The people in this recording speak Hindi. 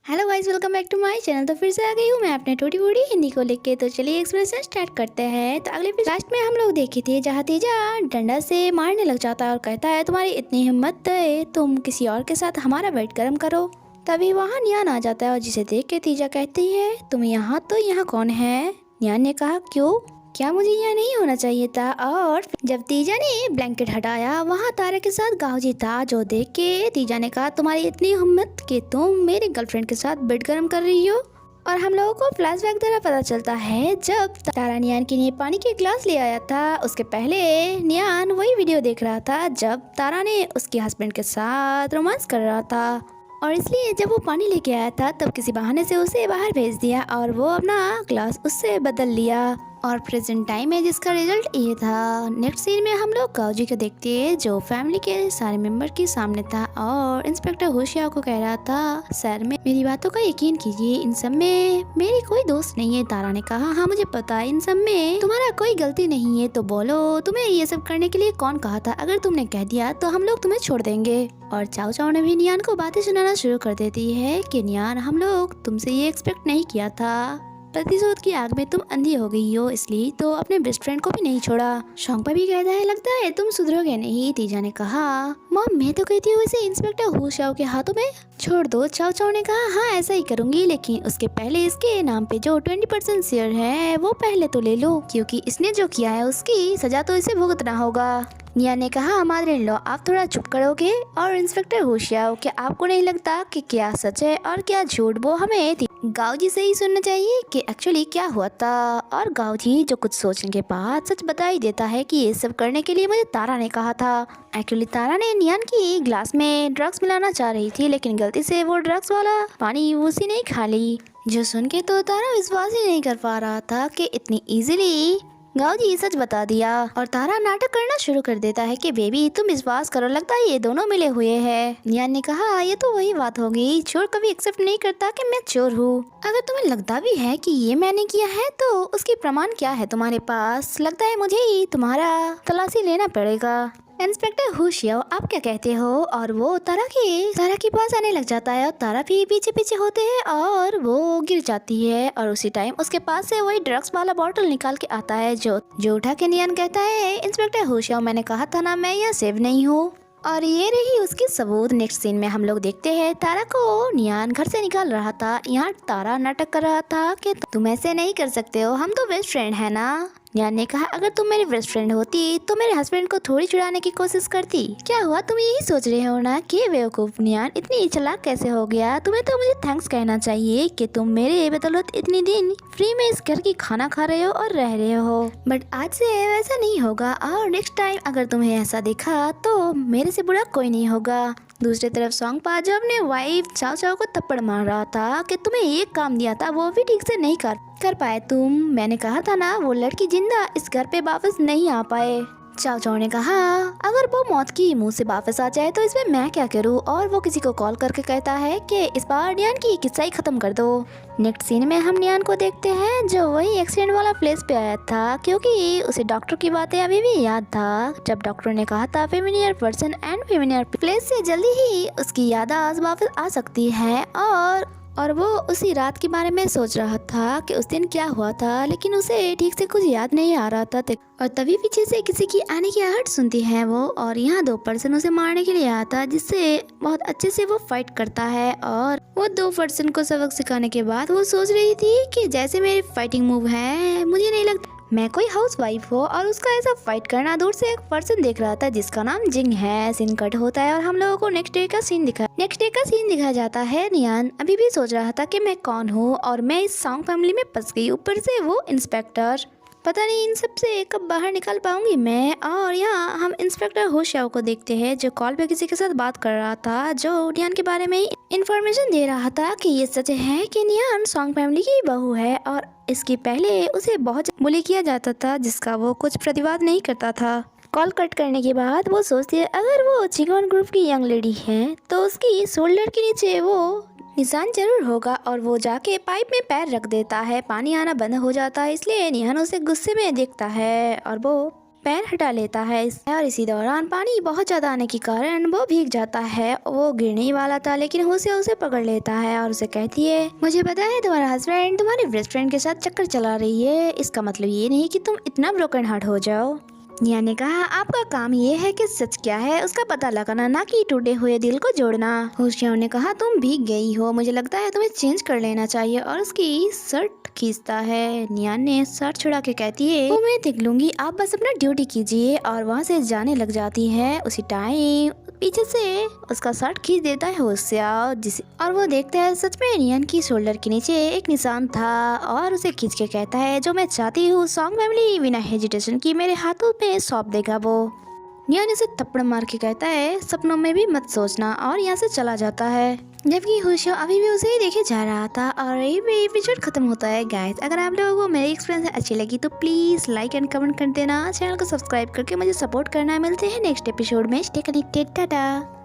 Hello guys, welcome back to my channel. तो फिर से आ गई हूँ मैं अपने टूटी फूटी हिंदी को लेके। तो चलिए एक्सप्रेशन स्टार्ट करते हैं। तो अगले लास्ट में हम लोग देखे थे जहाँ तेजा डंडा से मारने लग जाता है और कहता है तुम्हारी इतनी हिम्मत है तुम किसी और के साथ हमारा वेट गर्म करो। तभी वहाँ नियान आ जाता है और जिसे देख के तेजा कहती है तुम यहाँ, तो यहाँ कौन है? नियान ने कहा क्यों, क्या मुझे यहाँ नहीं होना चाहिए था? और जब तीजा ने ब्लैंकेट हटाया वहाँ तारा के साथ गाँवजी था, जो देख के तीजा ने कहा तुम्हारी इतनी हिम्मत कि तुम मेरे गर्लफ्रेंड के साथ बेड गर्म कर रही हो। और हम लोगों को फ्लैशबैक द्वारा पता चलता है जब तारा नियान के लिए पानी के ग्लास ले आया था, उसके पहले नियान वही वीडियो देख रहा था जब तारा ने उसके हस्बैंड के साथ रोमांस कर रहा था। और इसलिए जब वो पानी लेके आया था तब किसी बहाने से उसे बाहर भेज दिया और वो अपना ग्लास उससे बदल लिया। और प्रेजेंट टाइम है जिसका रिजल्ट ये था। नेक्स्ट सीन में हम लोग गाऊजी को देखते हैं जो फैमिली के सारे मेंबर के सामने था और इंस्पेक्टर होशियार को कह रहा था सर में मेरी बातों का यकीन कीजिए, इन सब में मेरी कोई दोस्त नहीं है। तारा ने कहा हाँ मुझे पता है, इन सब में तुम्हारा कोई गलती नहीं है, तो बोलो तुम्हें ये सब करने के लिए कौन कहा था? अगर तुमने कह दिया तो हम लोग तुम्हें छोड़ देंगे। और चाव चाव ने भी नियान को बातें सुनाना शुरू कर देती है कि नियान हम लोग तुमसे ये एक्सपेक्ट नहीं किया था, प्रतिशोध की आग में तुम अंधी हो गई हो, इसलिए तो अपने बेस्ट फ्रेंड को भी नहीं छोड़ा। शोंगपा भी कहता है लगता है तुम सुधरोगे नहीं। तीजा ने कहा मॉम मैं तो कहती हूँ इसे इंस्पेक्टर होशियार के हाथों में छोड़ दो। चाव चाव ने कहा हाँ ऐसा ही करूंगी, लेकिन उसके पहले इसके नाम पे जो 20% शेयर है वो पहले तो ले लो, क्योंकि इसने जो किया है उसकी सजा तो इसे भुगतना होगा। निया ने कहा मदर इन लॉ आप थोड़ा चुप करोगे? और इंस्पेक्टर होशियार क्या आपको नहीं लगता कि क्या सच है और क्या झूठ वो हमें गाऊजी से ही सुनना चाहिए कि एक्चुअली क्या हुआ था? और गाऊजी जो कुछ सोचने के बाद सच बता ही देता है कि ये सब करने के लिए मुझे तारा ने कहा था। एक्चुअली तारा ने नियान की ग्लास में ड्रग्स मिलाना चाह रही थी, लेकिन गलती से वो ड्रग्स वाला पानी उसी ने खा ली। जो सुन के तो तारा विश्वास ही नहीं कर पा रहा था कि इतनी इजीली गाऊजी सच बता दिया। और तारा नाटक करना शुरू कर देता है कि बेबी तुम विश्वास करो, लगता है ये दोनों मिले हुए हैं। नियान ने कहा ये तो वही बात होगी, चोर कभी एक्सेप्ट नहीं करता कि मैं चोर हूँ। अगर तुम्हें लगता भी है कि ये मैंने किया है तो उसकी प्रमाण क्या है तुम्हारे पास? लगता है मुझे ही तुम्हारा तलाशी लेना पड़ेगा। इंस्पेक्टर होशियार आप क्या कहते हो? और वो तारा के पास आने लग जाता है और तारा भी पीछे पीछे होते हैं और वो गिर जाती है। और उसी टाइम उसके पास से वही ड्रग्स वाला बोतल निकाल के आता है जो उठा के नियान कहता है इंस्पेक्टर होशियार मैंने कहा था ना मैं यहाँ सेव नहीं हूँ। और ये रही उसकी सबूत। नेक्स्ट सीन में हम लोग देखते हैं तारा को नियान घर से निकाल रहा था। यहाँ तारा नाटक कर रहा था कि तुम ऐसे नहीं कर सकते हो, हम तो बेस्ट फ्रेंड है ना। नियान ने कहा अगर तुम मेरी बेस्ट फ्रेंड होती तो मेरे हस्बैंड को थोड़ी छुड़ाने की कोशिश करती। क्या हुआ, तुम यही सोच रहे हो ना कि बेवकूफ नियान इतनी चालाक कैसे हो गया? तुम्हें तो मुझे थैंक्स कहना चाहिए कि तुम मेरे बदौलत इतनी दिन फ्री में इस घर की खाना खा रहे हो और रह रहे हो, बट आज से वैसा नहीं होगा। और नेक्स्ट टाइम अगर तुम्हें ऐसा देखा तो मेरे से बुरा कोई नहीं होगा। दूसरी तरफ सोंगपा जो अपने वाइफ चाव चाव को थप्पड़ मार रहा था कि तुम्हें एक काम दिया था वो भी ठीक से नहीं कर पाए तुम। मैंने कहा था ना वो लड़की जिंदा इस घर पे वापस नहीं आ पाए। चाव चाव ने कहा अगर वो मौत की मुंह से वापस आ जाए तो इसमें मैं क्या करूं? और वो किसी को कॉल करके कहता है कि इस बार नियान की किस्सा ही खत्म कर दो। नेक्स्ट सीन में हम नियान को देखते हैं जो वही एक्सीडेंट वाला प्लेस पे आया था, क्योंकि उसे डॉक्टर की बातें अभी भी याद था जब डॉक्टर ने कहा था familiar person and familiar place से जल्दी ही उसकी याददाश्त वापस आ सकती है। और वो उसी रात के बारे में सोच रहा था कि उस दिन क्या हुआ था, लेकिन उसे ठीक से कुछ याद नहीं आ रहा था। और तभी पीछे से किसी की आने की आहट सुनती है वो, और यहाँ 2 पर्सन उसे मारने के लिए आता, जिससे बहुत अच्छे से वो फाइट करता है। और वो 2 पर्सन को सबक सिखाने के बाद वो सोच रही थी कि जैसे मेरी फाइटिंग मूव है, मुझे नहीं लगता मैं कोई हाउसवाइफ हो। और उसका ऐसा फाइट करना दूर से एक पर्सन देख रहा था जिसका नाम जिंग है। सीन कट होता है और हम लोगों को नेक्स्ट डे का सीन दिखाया जाता है। नियान अभी भी सोच रहा था कि मैं कौन हूँ और मैं इस सॉन्ग फैमिली में फंस गई, ऊपर से वो इंस्पेक्टर, पता नहीं इन सब से कब बाहर निकल पाऊंगी मैं। और यहाँ हम इंस्पेक्टर होशियार को देखते हैं जो कॉल पे किसी के साथ बात कर रहा था, जो नियान के बारे में इंफॉर्मेशन दे रहा था कि ये सच है कि नियान सॉन्ग फैमिली की बहू है। और इसके पहले उसे बहुत बुली किया जाता था जिसका वो कुछ प्रतिवाद नहीं करता था। कॉल कट करने के बाद वो सोचती है अगर वो चिकन ग्रुप की यंग लेडी है तो उसकी शोल्डर के नीचे वो निशान जरूर होगा। और वो जाके पाइप में पैर रख देता है, पानी आना बंद हो जाता है। इसलिए निहान उसे गुस्से में देखता है और वो पैर हटा लेता है और इसी दौरान पानी बहुत ज्यादा आने के कारण वो भीग जाता है। वो गिरने ही वाला था लेकिन होशिया उसे पकड़ लेता है और उसे कहती है, मुझे पता है तुम्हारा हस्बैंड तुम्हारे बेस्ट फ्रेंड के साथ चक्कर चला रही है, इसका मतलब ये नहीं कि तुम इतना ब्रोकन हार्ट हो जाओ। निया ने कहा, आपका काम ये है कि सच क्या है उसका पता लगाना, ना कि टूटे हुए दिल को जोड़ना। होशियार ने कहा, तुम भीग गई हो, मुझे लगता है तुम्हें चेंज कर लेना चाहिए, और उसकी शर्ट खींचता है। नियान ने शर्ट छुड़ा के कहती है, वो मैं देख लूंगी, आप बस अपना ड्यूटी कीजिए, और वहाँ से जाने लग जाती है। उसी टाइम पीछे से उसका शर्ट खींच देता है होशियार, जिसे और वो देखता है सच में नियान की शोल्डर के नीचे एक निशान था, और उसे खींच के कहता है, जो मैं चाहती हूँ सॉन्ग फैमिली बिना हेजिटेशन की मेरे हाथों में सौंप देगा वो। नियान उसे थप्पड़ मार के कहता है, सपनों में भी मत सोचना, और यहाँ से चला जाता है। जबकि होशियार अभी भी उसे ही देखे जा रहा था, और ये भी एपिसोड खत्म होता है। गाइस, अगर आप लोगों को मेरी एक्सपीरियंस अच्छी लगी तो प्लीज लाइक एंड कमेंट कर देना, चैनल को सब्सक्राइब करके मुझे सपोर्ट करना। मिलते हैं नेक्स्ट एपिसोड में, स्टे कनेक्टेड, टाटा।